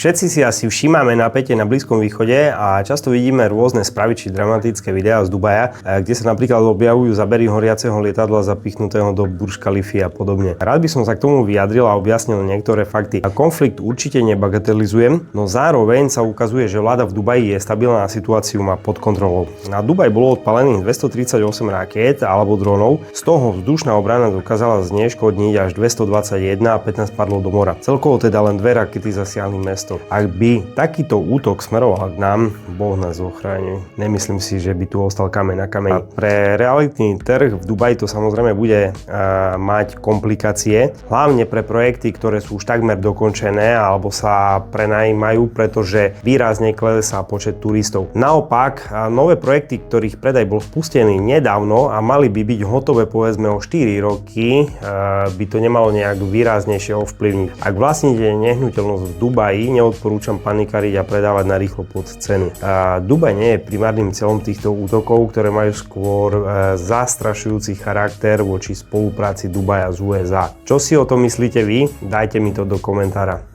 Všetci si asi všímame napätie na Blízkom východe a často vidíme rôzne správy či dramatické videá z Dubaja, kde sa napríklad objavujú zábery horiaceho lietadla zapichtnutého do Burj Khalify a podobne. Rád by som sa k tomu vyjadril a objasnil niektoré fakty. Konflikt určite nebagatelizujem, no zároveň sa ukazuje, že vláda v Dubaji je stabilná a situáciu má pod kontrolou. Na Dubaj bolo odpalených 238 rakiet alebo dronov, z toho vzdušná obrana dokázala zneškodniť až 221 a 15 padlo do mora. Celkovo teda len 2 rakety zasiahli mesto. Ak by takýto útok smeroval k nám, Boh nás ochráni. Nemyslím si, že by tu ostal kameň na kameni. A pre realitný trh v Dubaji to samozrejme bude mať komplikácie, hlavne pre projekty, ktoré sú už takmer dokončené alebo sa prenajímajú, pretože výrazne klesá počet turistov. Naopak, nové projekty, ktorých predaj bol spustený nedávno a mali by byť hotové povedzme o 4 roky, by to nemalo nejak výraznejšie ovplyvniť. Ak vlastníte nehnuteľnosť v Dubaji, neodporúčam panikáriť a predávať na rýchlo pod ceny. Dubaj nie je primárnym cieľom týchto útokov, ktoré majú skôr zastrašujúci charakter voči spolupráci Dubaja z USA. Čo si o tom myslíte vy? Dajte mi to do komentára.